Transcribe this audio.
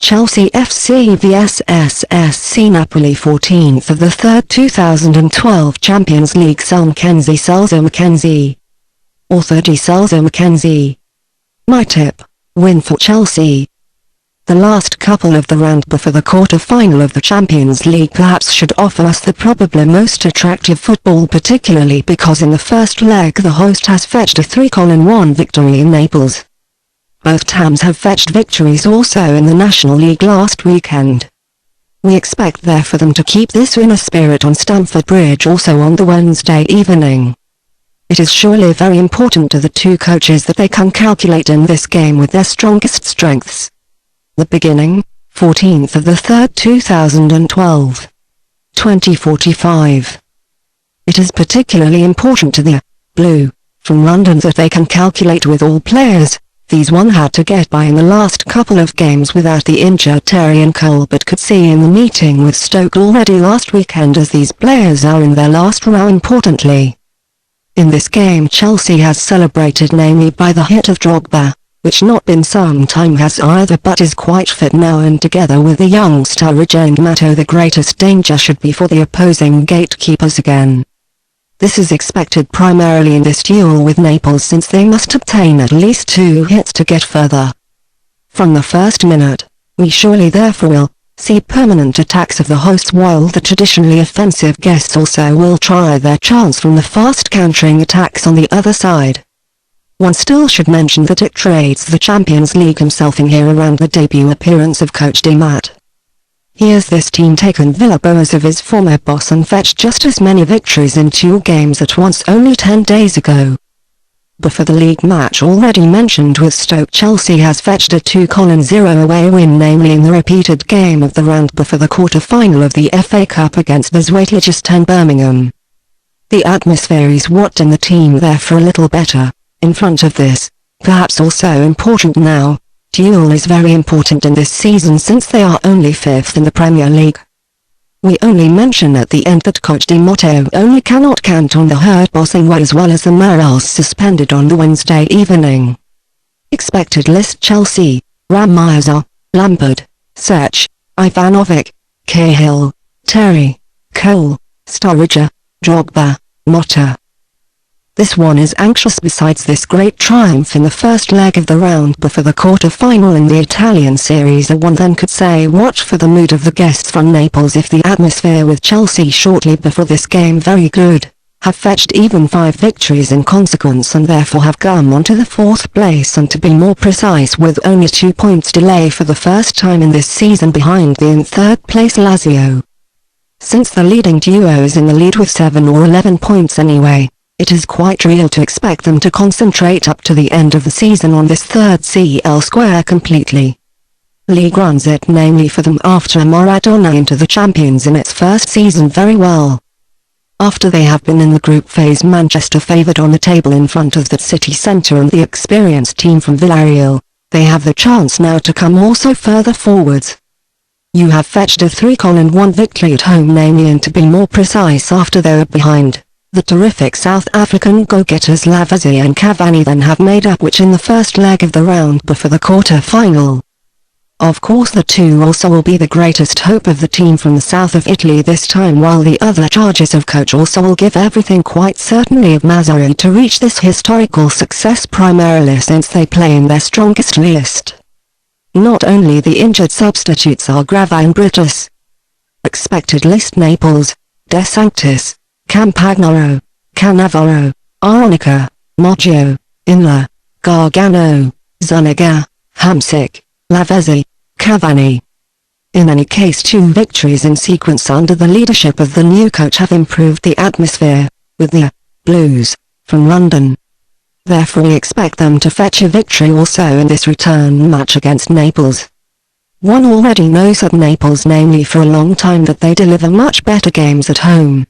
Chelsea FC vs SSC Napoli 14.3.2012 Champions League SelMcKenzie Selzer-McKenzie. Author D.Selzer-McKenzie. My tip: win for Chelsea. The last couple of the round before the quarter-final of the Champions League perhaps should offer us the probably most attractive football, particularly because in the first leg the host has fetched a 3-1 victory in Naples. Both Tams have fetched victories also in the National League last weekend. We expect there for them to keep this winner spirit on Stamford Bridge also on the Wednesday evening. It is surely very important to the two coaches that they can calculate in this game with their strongest strengths. The beginning, 14.3.2012. 20:45. It is particularly important to the Blue from London that they can calculate with all players. These one had to get by in the last couple of games without the injured Terry and Cole, but could see in the meeting with Stoke already last weekend as these players are in their last row importantly. In this game Chelsea has celebrated namely by the hit of Drogba, which not been some time has either, but is quite fit now, and together with the young Sturridge and Mato the greatest danger should be for the opposing gatekeepers again. This is expected primarily in this duel with Naples, since they must obtain at least 2 hits to get further. From the first minute, we surely therefore will see permanent attacks of the hosts, while the traditionally offensive guests also will try their chance from the fast countering attacks on the other side. One still should mention that it trades the Champions League himself in here around the debut appearance of coach D. Matt. Here's this team taken Villa boas of his former boss and fetched just as many victories in 2 games at once only 10 days ago. Before the league match already mentioned with Stoke, Chelsea has fetched a 2-0 away win, namely in the repeated game of the round before the quarter-final of the FA Cup against the Zweitligisten Birmingham. The atmosphere is what in the team therefore a little better. In front of this, perhaps also important now, duel is very important in this season since they are only 5th in the Premier League. We only mention at the end that coach Matteo only cannot count on the hurt Bosingwa as well as the Mireles suspended on the Wednesday evening. Expected list: Chelsea, Ramires, Lampard, Sech, Ivanovic, Cahill, Terry, Cole, Sturridge, Drogba, Mato. This one is anxious. Besides this great triumph in the first leg of the round before the quarter-final in the Italian Series, one then could say watch for the mood of the guests from Naples. If the atmosphere with Chelsea shortly before this game very good, have fetched even 5 victories in consequence and therefore have come onto the 4th place, and to be more precise with only 2 points delay for the first time in this season behind the in 3rd place Lazio. Since the leading duo is in the lead with 7 or 11 points anyway, it is quite real to expect them to concentrate up to the end of the season on this 3rd CL square completely. League runs it namely for them after Maradona into the champions in its first season very well. After they have been in the group phase, Manchester favoured on the table in front of the city centre and the experienced team from Villarreal, they have the chance now to come also further forwards. You have fetched a 3-1 victory at home namely, and to be more precise after they were behind. The terrific South African go-getters Lavezzi and Cavani then have made up, which in the first leg of the round before the quarter-final. Of course the two also will be the greatest hope of the team from the south of Italy this time, while the other charges of coach also will give everything quite certainly of Mazzarri to reach this historical success, primarily since they play in their strongest list. Not only the injured substitutes are Grava and Brutus. Expected list: Naples, De Sanctis, Campagnaro, Cannavaro, Aronica, Maggio, Inla, Gargano, Zuniga, Hamsik, Lavezzi, Cavani. In any case, 2 victories in sequence under the leadership of the new coach have improved the atmosphere, with the Blues from London. Therefore we expect them to fetch a victory also in this return match against Naples. One already knows at Naples namely for a long time that they deliver much better games at home.